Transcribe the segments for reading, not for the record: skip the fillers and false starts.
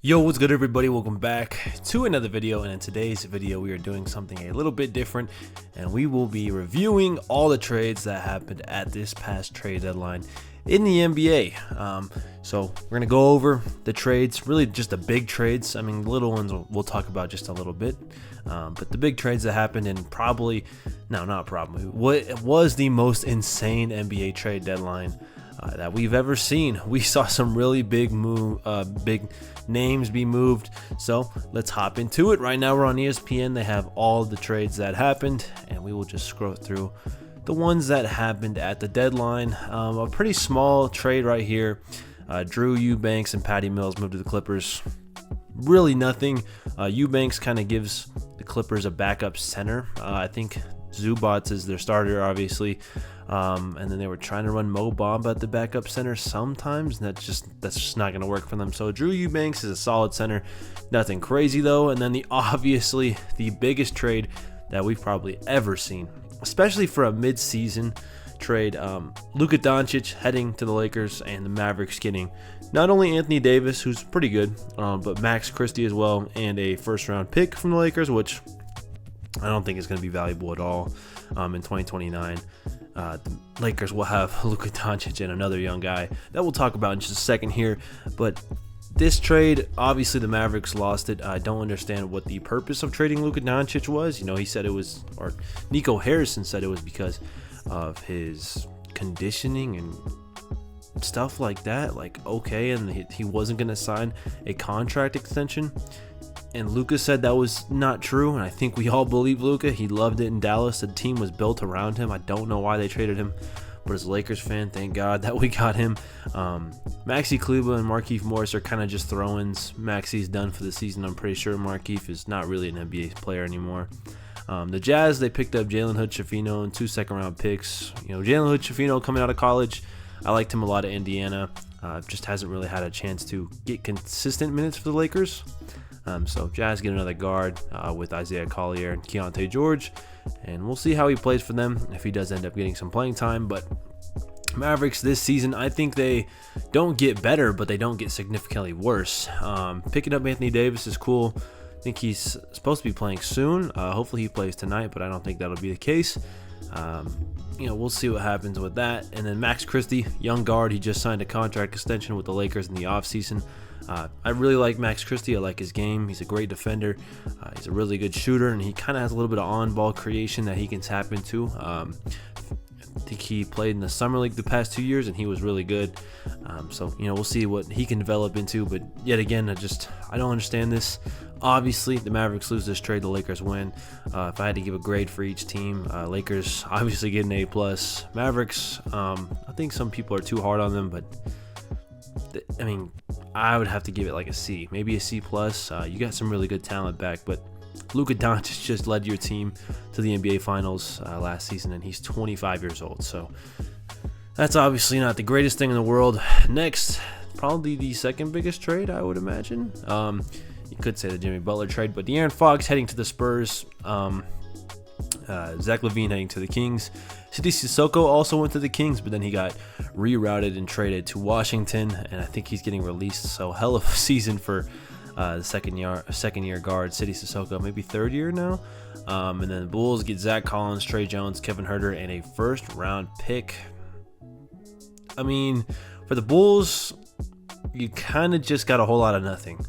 Yo, what's good everybody? Welcome back to another video, and in today's video we are doing something a little bit different, and we will be reviewing all the trades that happened at this past trade deadline in the NBA. So we're gonna go over the trades, really just the big trades. I mean, the little ones we'll talk about just a little bit, but the big trades that happened, and what was the most insane NBA trade deadline that we've ever seen. We saw some really big names be moved, so let's hop into it. Right now we're on ESPN. They have all the trades that happened, and we will just scroll through the ones that happened at the deadline. A pretty small trade right here. Drew Eubanks and Patty Mills moved to the Clippers. Really nothing. Eubanks kind of gives the Clippers a backup center. I think Zubats is their starter, obviously. And then they were trying to run Mo Bamba at the backup center sometimes, and that's just not going to work for them. So Drew Eubanks is a solid center, nothing crazy though. And then obviously the biggest trade that we've probably ever seen, especially for a mid-season trade, Luka Doncic heading to the Lakers, and the Mavericks getting not only Anthony Davis, who's pretty good, but Max Christie as well, and a first-round pick from the Lakers, which I don't think is going to be valuable at all in 2029. The Lakers will have Luka Doncic and another young guy that we'll talk about in just a second here. But this trade, obviously the Mavericks lost it. I don't understand what the purpose of trading Luka Doncic was. You know, he said it was, or Nico Harrison said it was because of his conditioning and stuff like that. Like, okay, and he wasn't going to sign a contract extension. And Luka said that was not true, and I think we all believe Luka. He loved it in Dallas. The team was built around him. I don't know why they traded him, but as a Lakers fan, thank God that we got him. Maxi Kleber and Markieff Morris are kind of just throw-ins. Maxi's done for the season, I'm pretty sure. Markieff is not really an NBA player anymore. The Jazz, they picked up Jalen Hood-Schifino and 2 second-round picks. You know, Jalen Hood-Schifino coming out of college, I liked him a lot at Indiana. Just hasn't really had a chance to get consistent minutes for the Lakers. So Jazz get another guard with Isaiah Collier and Keontae George, and we'll see how he plays for them if he does end up getting some playing time. But Mavericks this season, I think they don't get better, but they don't get significantly worse. Picking up Anthony Davis is cool. I think he's supposed to be playing soon. Hopefully he plays tonight, but I don't think that'll be the case. You know, we'll see what happens with that. And then Max Christie, young guard, he just signed a contract extension with the Lakers in the offseason. I really like Max Christie. I like his game. He's a great defender. He's a really good shooter, and he kind of has a little bit of on-ball creation that he can tap into. I think he played in the Summer League the past 2 years, and he was really good. So, you know, we'll see what he can develop into. But yet again, I don't understand this. Obviously, the Mavericks lose this trade, the Lakers win. If I had to give a grade for each team, Lakers obviously get an A+. Mavericks, I think some people are too hard on them, but I mean, I would have to give it like a C, maybe a C+. You got some really good talent back, but Luka Doncic just led your team to the NBA Finals last season, and he's 25 years old. So that's obviously not the greatest thing in the world. Next, probably the second biggest trade, I would imagine. You could say the Jimmy Butler trade, but De'Aaron Fox heading to the Spurs. Zach LaVine heading to the Kings. Sidi Sissoko also went to the Kings, but then he got rerouted and traded to Washington, and I think he's getting released. So hell of a season for the second year guard Sidi Sissoko, maybe third year now. And then the Bulls get Zach Collins, Trey Jones, Kevin Huerter, and a first-round pick. I mean, for the Bulls, you kind of just got a whole lot of nothing.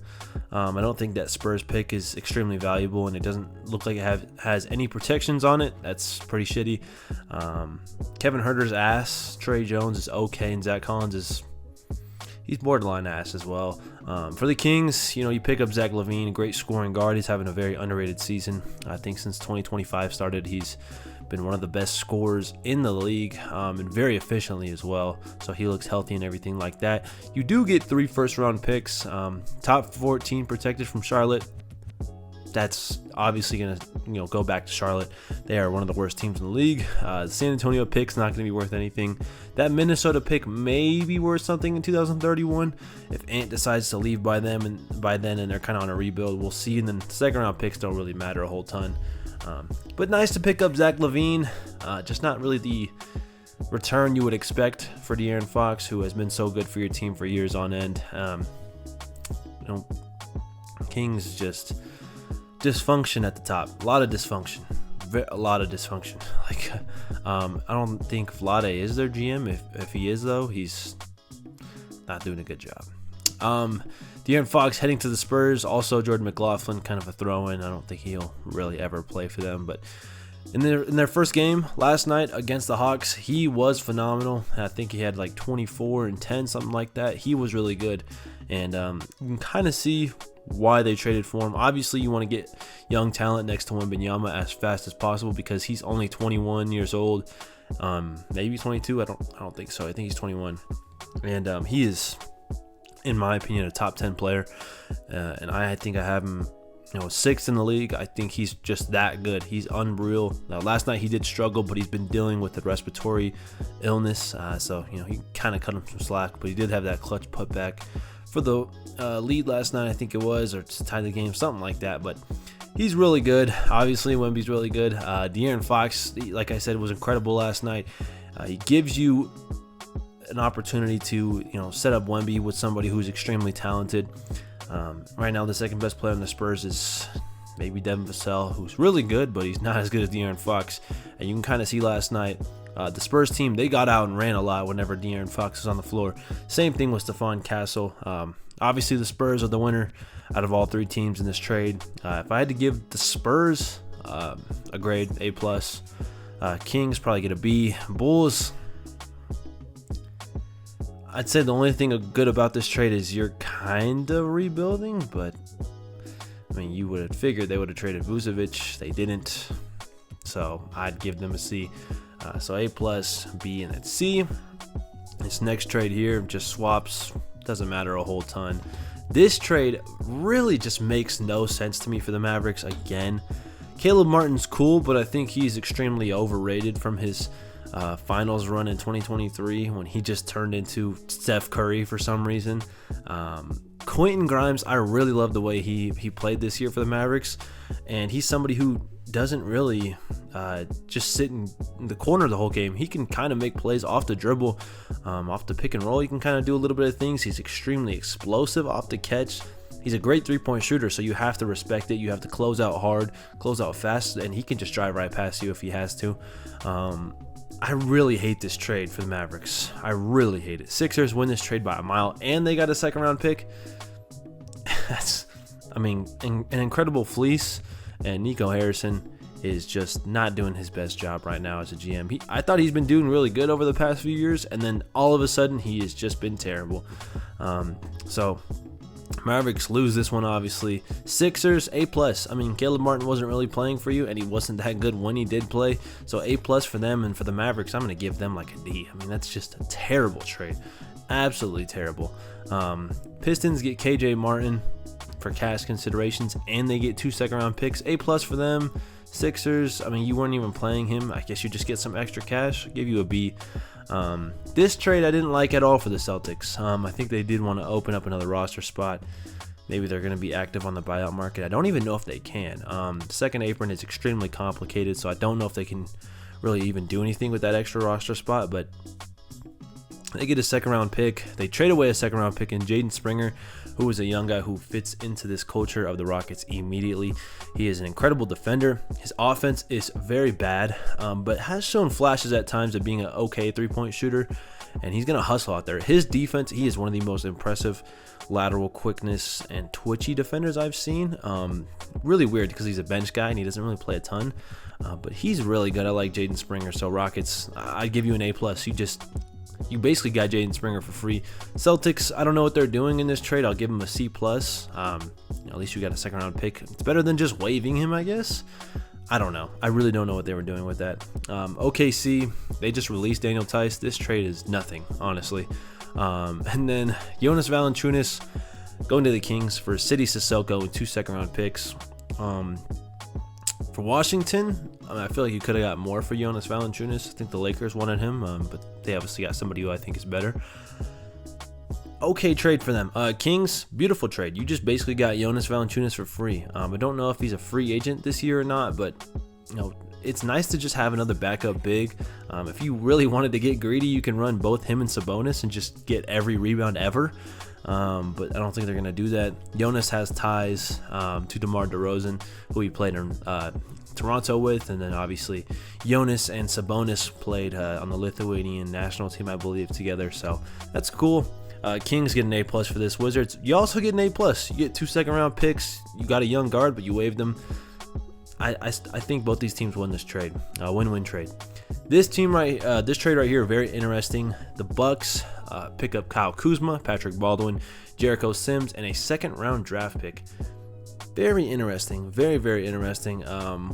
I don't think that Spurs pick is extremely valuable, and it doesn't look like it has any protections on it. That's pretty shitty. Kevin Huerter's ass. Trey Jones is okay, and Zach Collins he's borderline ass as well. For the Kings, you know, you pick up Zach LaVine, a great scoring guard. He's having a very underrated season. I think since 2025 started, he's been one of the best scorers in the league, and very efficiently as well. So he looks healthy and everything like that. You do get 3 first-round picks, top 14 protected from Charlotte. That's obviously going to go back to Charlotte. They are one of the worst teams in the league. The San Antonio pick's not going to be worth anything. That Minnesota pick may be worth something in 2031 if Ant decides to leave by then, and they're kind of on a rebuild. We'll see. And then second-round picks don't really matter a whole ton. But nice to pick up Zach LaVine. Just not really the return you would expect for De'Aaron Fox, who has been so good for your team for years on end. Kings just dysfunction at the top. A lot of dysfunction. A lot of dysfunction. Like, I don't think Vlade is their GM. If he is, though, he's not doing a good job. De'Aaron Fox heading to the Spurs. Also, Jordan McLaughlin, kind of a throw-in. I don't think he'll really ever play for them. But in their first game last night against the Hawks, he was phenomenal. I think he had like 24 and 10, something like that. He was really good. And you can kind of see why they traded for him. Obviously, you want to get young talent next to Wembanyama as fast as possible because he's only 21 years old. Maybe 22. I don't think so. I think he's 21. And he is, in my opinion, a top 10 player. And I think I have him, sixth in the league. I think he's just that good. He's unreal. Now, last night he did struggle, but he's been dealing with the respiratory illness. So, he kind of cut him some slack, but he did have that clutch putback for the lead last night, I think it was, or to tie the game, something like that. But he's really good. Obviously, Wemby's really good. De'Aaron Fox, like I said, was incredible last night. He gives you an opportunity to, set up Wemby with somebody who's extremely talented. Right now, the second best player on the Spurs is maybe Devin Vassell, who's really good, but he's not as good as De'Aaron Fox. And you can kind of see last night, the Spurs team, they got out and ran a lot whenever De'Aaron Fox was on the floor. Same thing with Stephon Castle. Obviously, the Spurs are the winner out of all three teams in this trade. If I had to give the Spurs a grade, A+, Kings probably get a B. Bulls, I'd say the only thing good about this trade is you're kind of rebuilding, but I mean, you would have figured they would have traded Vucevic. They didn't, so I'd give them a C. So A+, B, and then C. This next trade here just swaps. Doesn't matter a whole ton. This trade really just makes no sense to me for the Mavericks again. Caleb Martin's cool, but I think he's extremely overrated from his finals run in 2023 when he just turned into Steph Curry for some reason. Quentin Grimes, I really love the way he played this year for the Mavericks, and he's somebody who doesn't really just sit in the corner the whole game. He can kind of make plays off the dribble, off the pick and roll. He can kind of do a little bit of things. He's extremely explosive off the catch. He's a great three-point shooter, so you have to respect it. You have to close out hard, close out fast, and he can just drive right past you if he has to. I really hate this trade for the Mavericks. I really hate it. Sixers win this trade by a mile, and they got a second-round pick. That's, an incredible fleece, and Nico Harrison is just not doing his best job right now as a GM. I thought he's been doing really good over the past few years, and then all of a sudden he has just been terrible. So Mavericks lose this one, obviously. Sixers, A+. Caleb Martin wasn't really playing for you, and he wasn't that good when he did play. So A+ for them, and for the Mavericks, I'm going to give them like a D. That's just a terrible trade. Absolutely terrible. Pistons get KJ Martin for cash considerations, and they get 2 second-round picks. A+ for them. Sixers, you weren't even playing him. I guess you just get some extra cash. I'll give you a B. This trade I didn't like at all for the Celtics. I think they did want to open up another roster spot. Maybe they're going to be active on the buyout market. I don't even know if they can. The second apron is extremely complicated, so I don't know if they can really even do anything with that extra roster spot, but they get a second-round pick. They trade away a second-round pick in Jaden Springer, who is a young guy who fits into this culture of the Rockets immediately. He is an incredible defender. His offense is very bad, but has shown flashes at times of being an okay three-point shooter, and he's going to hustle out there. His defense, he is one of the most impressive lateral quickness and twitchy defenders I've seen. Really weird because he's a bench guy and he doesn't really play a ton, but he's really good. I like Jaden Springer, so Rockets, I'd give you an A+. You basically got Jaden Springer for free. Celtics, I don't know what they're doing in this trade. I'll give them a C+. At least you got a second-round pick. It's better than just waiving him, I guess. I don't know. I really don't know what they were doing with that. OKC, they just released Daniel Tice. This trade is nothing, honestly. And then Jonas Valanciunas going to the Kings for City Sissoko and 2 second-round picks. For Washington, I feel like you could have got more for Jonas Valanciunas. I think the Lakers wanted him, but they obviously got somebody who I think is better. Okay trade for them. Kings, beautiful trade. You just basically got Jonas Valanciunas for free. I don't know if he's a free agent this year or not, but it's nice to just have another backup big. If you really wanted to get greedy, you can run both him and Sabonis and just get every rebound ever. but I don't think they're going to do that. Jonas has ties to DeMar DeRozan, who he played in Toronto with, and then obviously Jonas and Sabonis played on the Lithuanian national team, I believe, together. So that's cool. Kings get an A+ for this. Wizards, you also get an A+. You get 2 second-round picks. You got a young guard, but you waived them. I think both these teams win this trade. Win-win trade. This trade right here, very interesting. The Bucks pick up Kyle Kuzma, Patrick Baldwin, Jericho Sims, and a second-round draft pick. Very interesting. Very, very interesting.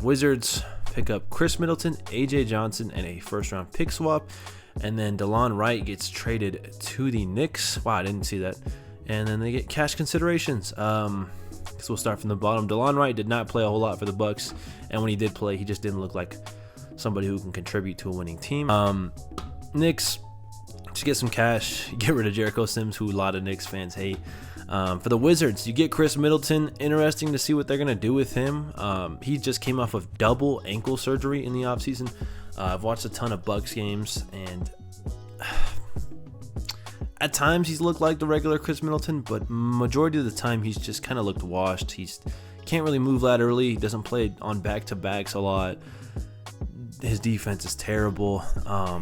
Wizards pick up Chris Middleton, AJ Johnson, and a first-round pick swap. And then DeLon Wright gets traded to the Knicks. Wow, I didn't see that. And then they get cash considerations. So we'll start from the bottom. DeLon Wright did not play a whole lot for the Bucks, and when he did play, he just didn't look like somebody who can contribute to a winning team. Knicks, just get some cash. Get rid of Jericho Sims, who a lot of Knicks fans hate. For the Wizards, you get Chris Middleton. Interesting to see what they're going to do with him. He just came off of double ankle surgery in the offseason. I've watched a ton of Bucks games, and at times he's looked like the regular Chris Middleton, but majority of the time he's just kind of looked washed. He's can't really move laterally. He doesn't play on back-to-backs a lot. His defense is terrible.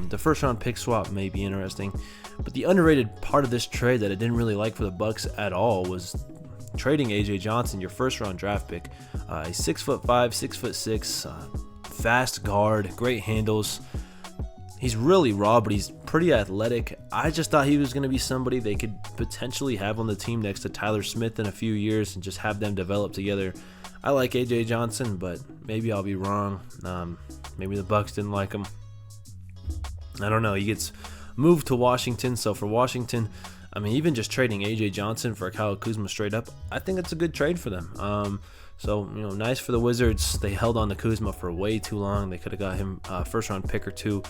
The first-round pick swap may be interesting, but the underrated part of this trade that I didn't really like for the Bucks at all was trading AJ Johnson, your first-round draft pick. A 6'5", 6'6", fast guard, great handles. He's really raw, but he's pretty athletic. I just thought he was going to be somebody they could potentially have on the team next to Tyler Smith in a few years and just have them develop together. I like AJ Johnson, but maybe I'll be wrong. Maybe the Bucks didn't like him. I don't know. He gets moved to Washington, so for Washington, I mean, even just trading AJ Johnson for Kyle Kuzma straight up, I think it's a good trade for them. So, nice for the Wizards. They held on to Kuzma for way too long. They could have got him a first-round pick or two,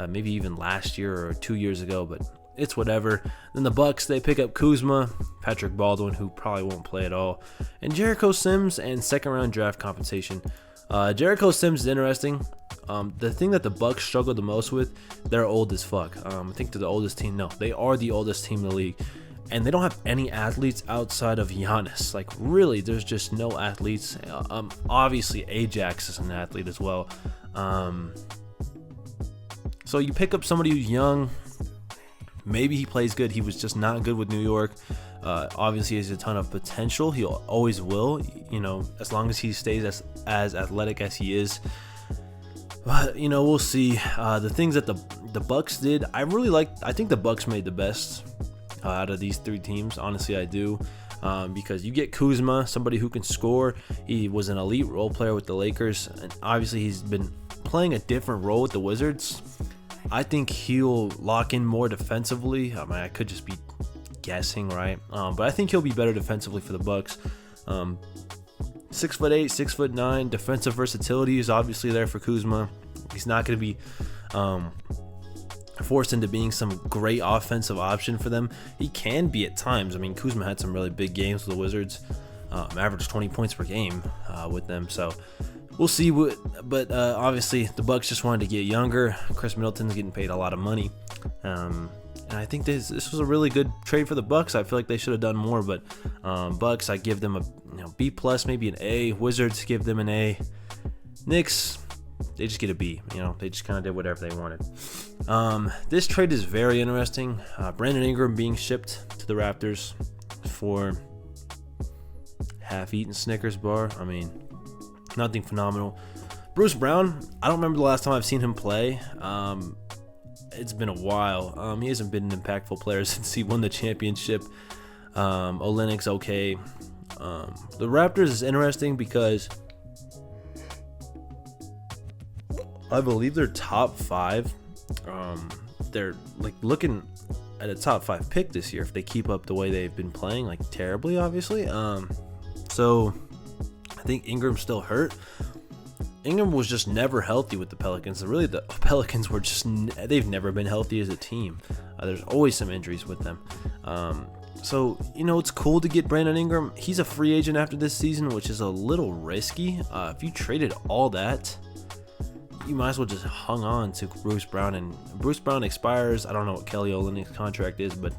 maybe even last year or 2 years ago, but it's whatever. Then the Bucks, they pick up Kuzma, Patrick Baldwin, who probably won't play at all, and Jericho Sims and second-round draft compensation. Jericho Sims is interesting. The thing that the Bucks struggle the most with, they're old as fuck. I think they're the oldest team. No, they are the oldest team in the league. And they don't have any athletes outside of Giannis. Like, really, there's just no athletes. Obviously, Ajax is an athlete as well. So you pick up somebody who's young. Maybe he plays good. He was just not good with New York. Obviously, he has a ton of potential. He always will, as long as he stays as athletic as he is. But, we'll see. The things that the Bucks did, I think the Bucks made the best out of these three teams. Honestly, I do. Because you get Kuzma, somebody who can score. He was an elite role player with the Lakers, and obviously he's been playing a different role with the Wizards. I think he'll lock in more defensively. I mean, I could just be guessing, right? But I think he'll be better defensively for the Bucks. 6'8", 6'9", defensive versatility is obviously there for Kuzma. He's not going to be forced into being some great offensive option for them. He can be at times. I mean, Kuzma had some really big games with the Wizards, averaged 20 points per game with them. So we'll see. But obviously, the Bucks just wanted to get younger. Chris Middleton's getting paid a lot of money, and I think this was a really good trade for the Bucks. I feel like they should have done more, but Bucks, I give them a B+, maybe an A. Wizards, give them an A. Knicks, they just get a B. They just kind of did whatever they wanted. This trade is very interesting. Brandon Ingram being shipped to the Raptors for half-eaten Snickers bar. I mean, nothing phenomenal. Bruce Brown, I don't remember the last time I've seen him play. It's been a while. He hasn't been an impactful player since he won the championship. Olynyk's okay. The Raptors is interesting because I believe they're top 5. They're like looking at a top 5 pick this year if they keep up the way they've been playing, like terribly, obviously. So I think Ingram's still hurt. Ingram was just never healthy with the Pelicans. Really, the Pelicans were they've never been healthy as a team. There's always some injuries with them. So, it's cool to get Brandon Ingram. He's a free agent after this season, which is a little risky. If you traded all that, you might as well just hung on to Bruce Brown. And Bruce Brown expires. I don't know what Kelly Olynyk's contract is, but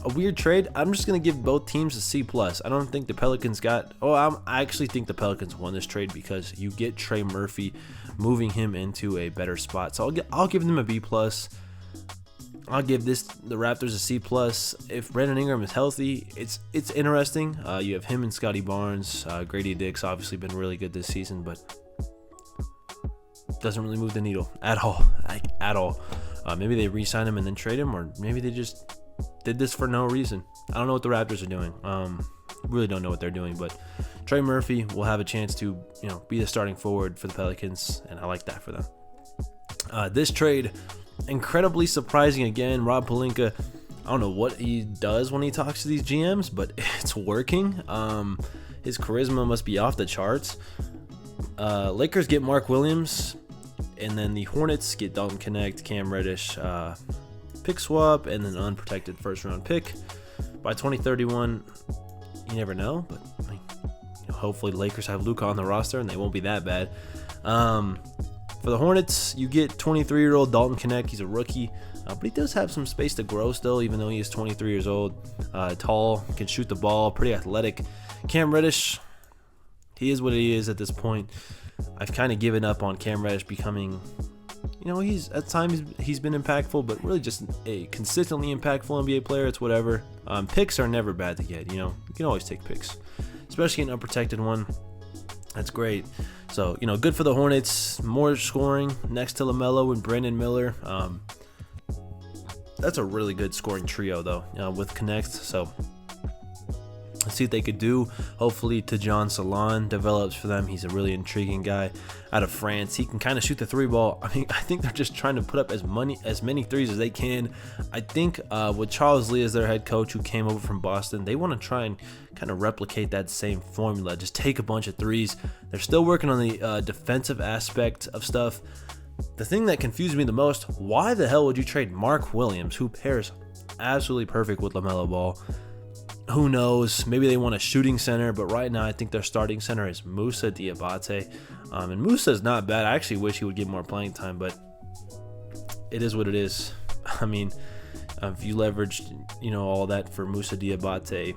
a weird trade. I'm just gonna give both teams a C plus. I don't think the Pelicans got. Oh, I actually think the Pelicans won this trade because you get Trey Murphy, moving him into a better spot. So I'll give them a B plus. I'll give the Raptors a C plus. If Brandon Ingram is healthy, it's interesting. You have him and Scotty Barnes. Grady Dick's obviously been really good this season, but doesn't really move the needle at all. At all. Maybe they re-sign him and then trade him, or maybe they just did this for no reason. I don't know what the Raptors are doing. Really don't know what they're doing, but Trey Murphy will have a chance to, be the starting forward for the Pelicans, and I like that for them. This trade, incredibly surprising again. Rob Pelinka, I don't know what he does when he talks to these GMs, but it's working. His charisma must be off the charts. Lakers get Mark Williams, and then the Hornets get Dalton Connect, Cam Reddish, pick swap, and an unprotected first-round pick. By 2031, you never know, but hopefully the Lakers have Luka on the roster, and they won't be that bad. For the Hornets, you get 23-year-old Dalton Connect. He's a rookie, but he does have some space to grow still, even though he is 23 years old. Tall, can shoot the ball, pretty athletic. Cam Reddish, he is what he is at this point. I've kind of given up on Cam Reddish becoming, he's at times he's been impactful, but really just a consistently impactful NBA player. It's whatever. Picks are never bad to get. You can always take picks, especially an unprotected one. That's great. So, good for the Hornets. More scoring next to LaMelo and Brandon Miller. That's a really good scoring trio, though, with Connect. So, let's see what they could do. Hopefully, Tajon Salon develops for them. He's a really intriguing guy out of France. He can kind of shoot the three ball. I think they're just trying to put up as many threes as they can. I think with Charles Lee as their head coach, who came over from Boston, they want to try and kind of replicate that same formula. Just take a bunch of threes. They're still working on the defensive aspect of stuff. The thing that confused me the most, why the hell would you trade Mark Williams, who pairs absolutely perfect with LaMelo Ball? Who knows? Maybe they want a shooting center, but right now I think their starting center is Moussa Diabate. And Moussa is not bad. I actually wish he would get more playing time, but it is what it is. If you leveraged, all that for Moussa Diabate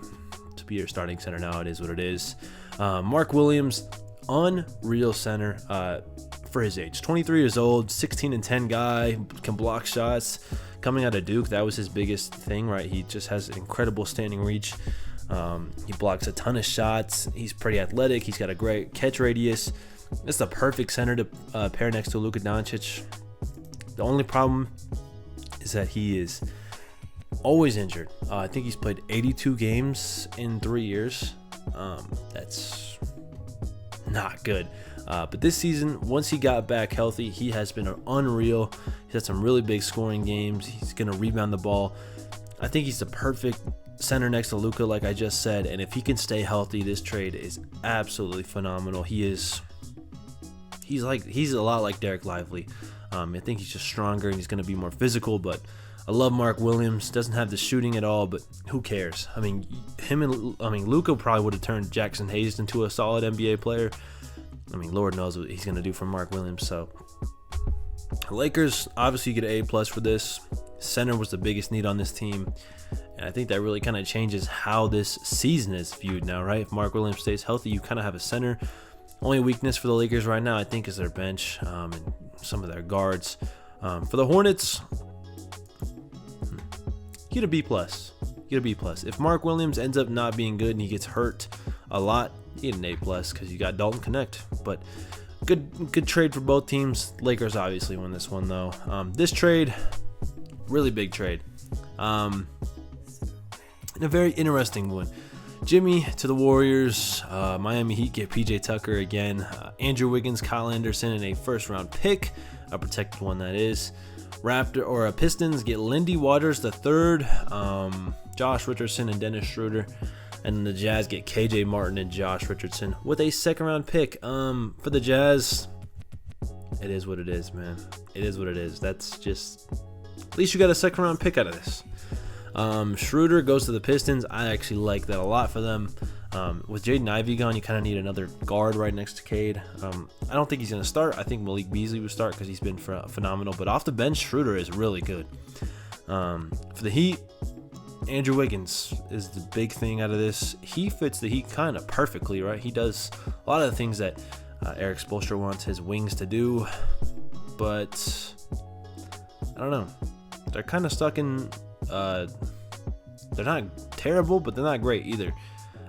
to be your starting center now, it is what it is. Mark Williams, unreal center for his age. 23 years old, 16-10 guy, can block shots. Coming out of Duke, that was his biggest thing, right? He just has incredible standing reach. He blocks a ton of shots. He's pretty athletic. He's got a great catch radius. It's the perfect center to pair next to Luka Doncic. The only problem is that he is always injured. I think he's played 82 games in 3 years. That's not good. But this season, once he got back healthy, he has been unreal. He's had some really big scoring games. He's going to rebound the ball. I think he's the perfect center next to Luka, like I just said. And if he can stay healthy, this trade is absolutely phenomenal. He's a lot like Derek Lively. I think he's just stronger and he's going to be more physical. But I love Mark Williams. Doesn't have the shooting at all, but who cares? Luka probably would have turned Jackson Hayes into a solid NBA player. Lord knows what he's going to do for Mark Williams. So, Lakers obviously get an A+ for this. Center was the biggest need on this team. And I think that really kind of changes how this season is viewed now, right? If Mark Williams stays healthy, you kind of have a center. Only weakness for the Lakers right now, I think, is their bench and some of their guards. For the Hornets, get a B+. Get a B+. If Mark Williams ends up not being good and he gets hurt a lot, you get an A+ because you got Dalton Connect. But good trade for both teams. Lakers obviously won this one, though. This trade, really big trade. And a very interesting one. Jimmy to the Warriors. Miami Heat get PJ Tucker again. Andrew Wiggins, Kyle Anderson, and a first-round pick. A protected one, that is. Pistons get Lindy Waters III, Josh Richardson, and Dennis Schroeder. And the Jazz get KJ Martin and Josh Richardson with a second-round pick. For the Jazz, it is what it is, man. It is what it is. That's just... At least you got a second-round pick out of this. Schroeder goes to the Pistons. I actually like that a lot for them. With Jaden Ivey gone, you kind of need another guard right next to Cade. I don't think he's going to start. I think Malik Beasley will start because he's been phenomenal. But off the bench, Schroeder is really good. For the Heat, Andrew Wiggins is the big thing out of this. He fits the Heat kind of perfectly, right? He does a lot of the things that Eric Spoelstra wants his wings to do, but I don't know. They're kind of stuck in. They're not terrible, but they're not great either.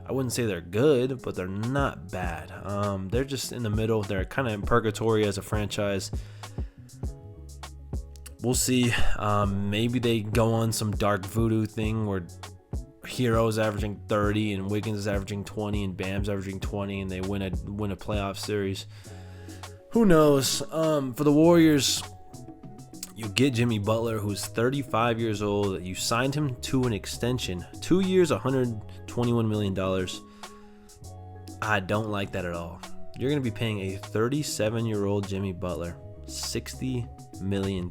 I wouldn't say they're good, but they're not bad. They're just in the middle. They're kind of in purgatory as a franchise. We'll see. Maybe they go on some dark voodoo thing where Hero's averaging 30 and Wiggins is averaging 20 and Bam's averaging 20 and they win a playoff series. Who knows? For the Warriors, you get Jimmy Butler, who's 35 years old. You signed him to an extension. 2 years, $121 million. I don't like that at all. You're going to be paying a 37-year-old Jimmy Butler $60 million.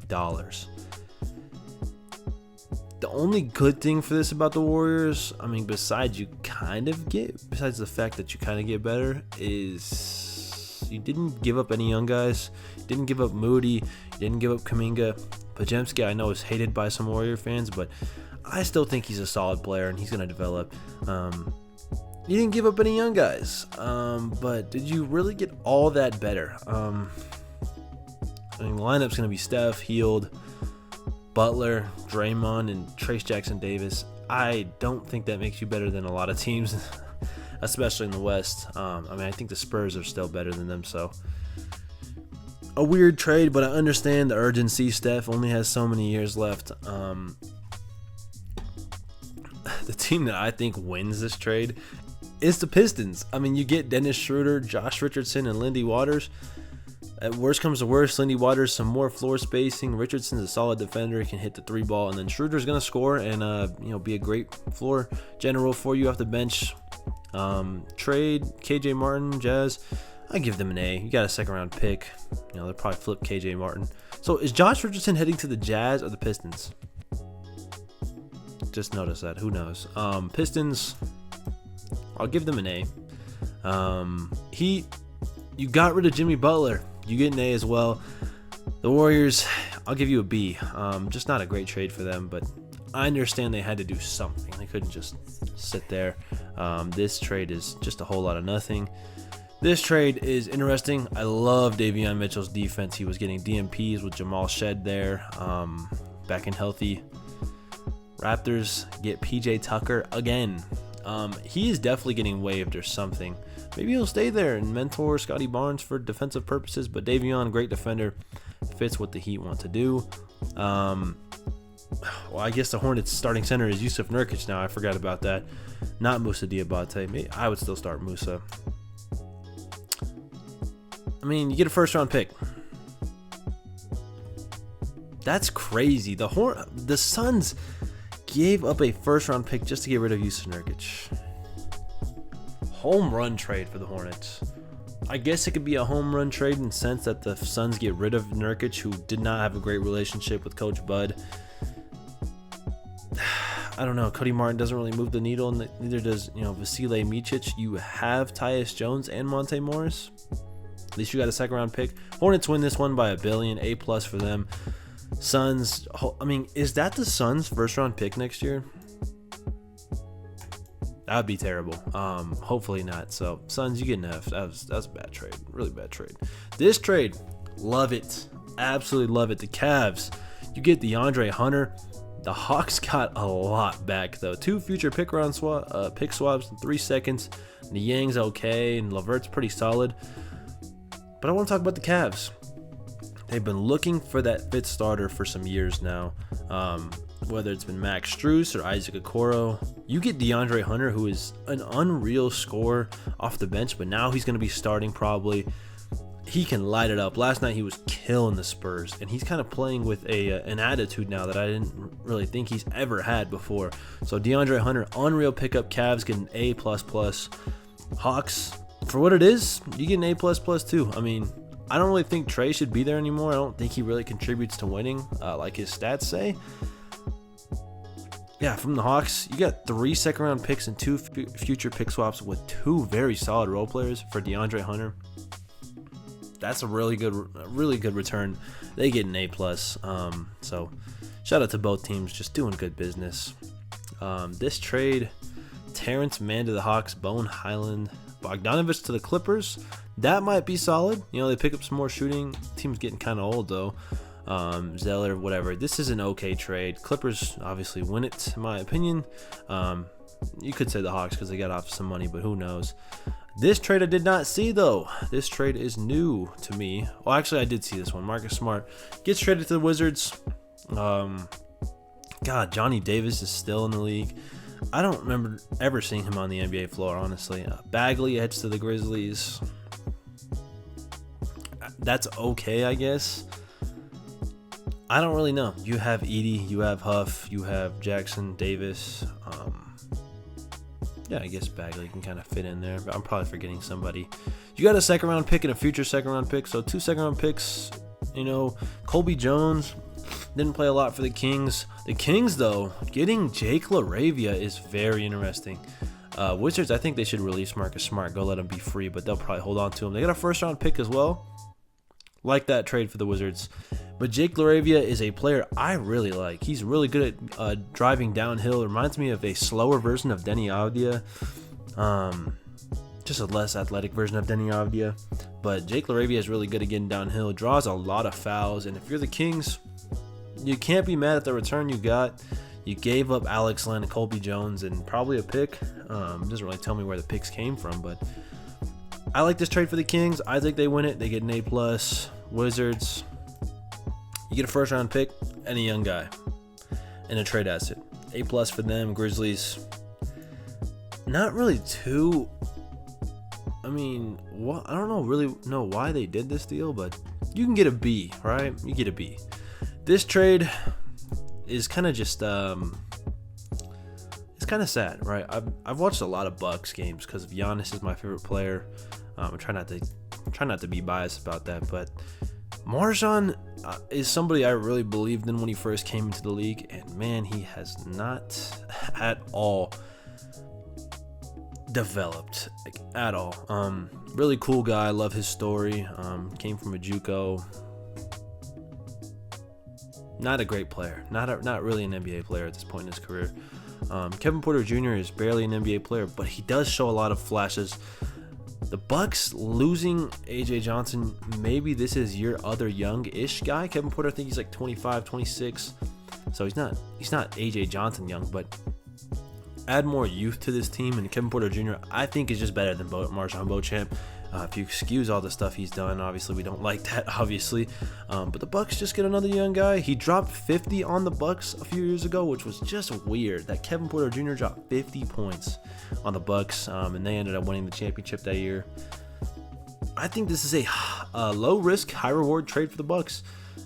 The only good thing for this about the Warriors, I mean, besides the fact that you kind of get better, is you didn't give up any young guys. You didn't give up Moody. You didn't give up Kuminga. Podziemski, I know, is hated by some Warrior fans, but I still think he's a solid player and he's going to develop. You didn't give up any young guys, but did you really get all that better? I mean, the lineup's going to be Steph, Hield, Butler, Draymond, and Trace Jackson Davis. I don't think that makes you better than a lot of teams, especially in the West. I mean, I think the Spurs are still better than them, so a weird trade, but I understand the urgency. Steph only has so many years left. The team that I think wins this trade is the Pistons. I mean, you get Dennis Schroeder, Josh Richardson, and Lindy Waters. At worst comes to worst, Lindy Waters some more floor spacing. Richardson's a solid defender, he can hit the three ball, and then Schroeder's gonna score and be a great floor general for you off the bench. Trade KJ Martin, Jazz. I give them an A. You got a second round pick. They'll probably flip KJ Martin. So is Josh Richardson heading to the Jazz or the Pistons? Just notice that. Who knows? Pistons, I'll give them an A. You got rid of Jimmy Butler. You get an A as well. The Warriors, I'll give you a B. Just not a great trade for them, but I understand they had to do something. They couldn't just sit there. This trade is just a whole lot of nothing. This trade is interesting. I love Davion Mitchell's defense. He was getting DMPs with Jamal Shed there, back and healthy. Raptors get PJ Tucker again. He is definitely getting waived or something. Maybe he'll stay there and mentor Scotty Barnes for defensive purposes, but Davion, great defender, fits what the Heat want to do. Well, I guess the Hornets starting center is Yusuf Nurkic now. I forgot about that. Not Musa Diabate. Maybe I would still start Musa. I mean, you get a first-round pick. That's crazy. The Suns gave up a first-round pick just to get rid of Yusuf Nurkic. Home run trade for the Hornets. I guess it could be a home run trade in the sense that the Suns get rid of Nurkic, who did not have a great relationship with Coach Bud. I don't know. Cody Martin doesn't really move the needle, and neither does Vasile Micic. You have Tyus Jones and Monte Morris. At least you got a second-round pick. Hornets win this one by $1 billion. A+ for them. Suns. I mean, is that the Suns' first-round pick next year? That would be terrible. Hopefully not. So, Suns, you get an F. That was a bad trade. Really bad trade. This trade, love it. Absolutely love it. The Cavs, you get DeAndre Hunter. The Hawks got a lot back, though. 2 future pick swaps in 3 seconds. Niang's okay, and LeVert's pretty solid. But I want to talk about the Cavs. They've been looking for that fifth starter for some years now. Whether it's been Max Strus or Isaac Okoro. You get DeAndre Hunter, who is an unreal scorer off the bench, but now he's going to be starting probably. He can light it up. Last night he was killing the Spurs, and he's kind of playing with an attitude now that I didn't really think he's ever had before. So DeAndre Hunter, unreal pickup. Cavs get an A++. Hawks, for what it is, you get an A++ too. I mean, I don't really think Trey should be there anymore. I don't think he really contributes to winning, like his stats say. Yeah, from the Hawks, you got 3 second-round picks and 2 future pick swaps with 2 very solid role players for DeAndre Hunter. That's a really good return. They get an A+. So, shout out to both teams, just doing good business. This trade, Terrence Mann to the Hawks, Bone Highland, Bogdanovich to the Clippers. That might be solid. You know, they pick up some more shooting. Team's getting kind of old though. Zeller, whatever. This is an okay trade. Clippers obviously win it, in my opinion. You could say the Hawks because they got off some money, but who knows. This trade I did not see though. This trade is new to me. Well, actually I did see this one. Marcus Smart gets traded to the Wizards. God, Johnny Davis is still in the league. I don't remember ever seeing him on the NBA floor, honestly. Bagley heads to the Grizzlies. That's okay, I guess. I don't really know. You have Edey, you have Huff, you have Jackson, Davis. Yeah, I guess Bagley can kind of fit in there, but I'm probably forgetting somebody. You got a second round pick and a future second round pick, so 2 second round picks. You know, Colby Jones didn't play a lot for the Kings. The Kings, though, getting Jake LaRavia is very interesting. Wizards, I think they should release Marcus Smart, go let him be free, but they'll probably hold on to him. They got a first round pick as well. Like that trade for the Wizards. But Jake LaRavia is a player I really like. He's really good at driving downhill. It reminds me of a slower version of Denny Avdia. Just a less athletic version of Denny Avdia. But Jake LaRavia is really good at getting downhill. Draws a lot of fouls. And if you're the Kings, you can't be mad at the return you got. You gave up Alex Len and Colby Jones and probably a pick. Doesn't really tell me where the picks came from, but I like this trade for the Kings. I think they win it. They get an A+. Wizards, you get a first round pick and a young guy and a trade asset. A+ for them. Grizzlies, not really too. I mean, I don't really know why they did this deal, but you can get a B, right? You get a B. This trade is kind of just it's kind of sad, right? I've watched a lot of Bucks games because Giannis is my favorite player. I try not to be biased about that, but MarJon is somebody I really believed in when he first came into the league, and man, he has not at all developed, like, at all. Really cool guy, love his story. Came from a JUCO. Not a great player, not really an NBA player at this point in his career. Kevin Porter Jr. is barely an NBA player, but he does show a lot of flashes. The Bucks losing AJ Johnson, maybe this is your other young-ish guy. Kevin Porter, I think he's like 25, 26. So he's not AJ Johnson young, but add more youth to this team, and Kevin Porter Jr. I think is just better than MarJon Beauchamp. If you excuse all the stuff he's done, obviously we don't like that, obviously. But the Bucks just get another young guy. He dropped 50 on the Bucks a few years ago, which was just weird. That Kevin Porter Jr. dropped 50 points on the Bucks, and they ended up winning the championship that year. I think this is a low risk, high reward trade for the Bucks.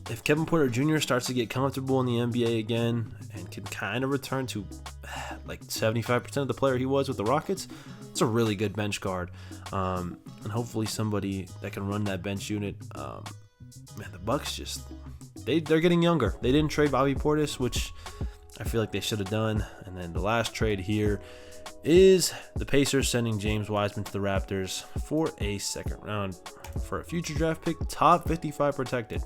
If Kevin Porter Jr. starts to get comfortable in the NBA again and can kind of return to like 75% of the player he was with the Rockets, it's a really good bench guard. And hopefully somebody that can run that bench unit. Man, the Bucks just they're getting younger. They didn't trade Bobby Portis, which I feel like they should have done. And then the last trade here is the Pacers sending James Wiseman to the Raptors for a second round for a future draft pick, top 55 protected.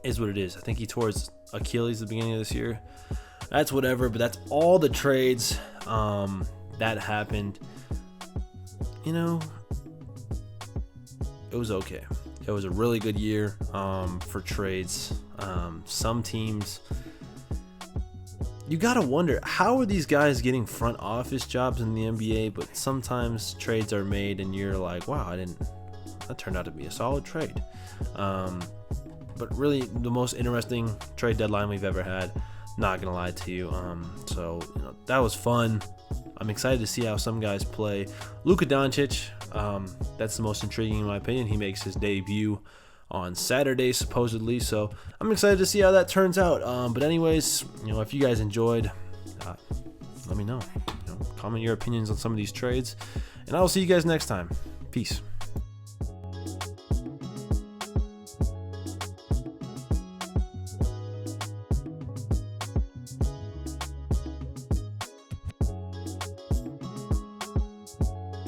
Is what it is. I think he tore his Achilles at the beginning of this year. That's whatever, but that's all the trades that happened. You know, it was okay. It was a really good year for trades. Some teams, you gotta wonder, how are these guys getting front office jobs in the NBA? But sometimes trades are made and you're like, wow, that turned out to be a solid trade. But really, the most interesting trade deadline we've ever had. Not gonna lie to you. So you know, that was fun. I'm excited to see how some guys play. Luka Doncic, that's the most intriguing in my opinion. He makes his debut on Saturday supposedly, so I'm excited to see how that turns out. But anyways, you know, if you guys enjoyed, let me know. Comment your opinions on some of these trades, and I will see you guys next time. Peace.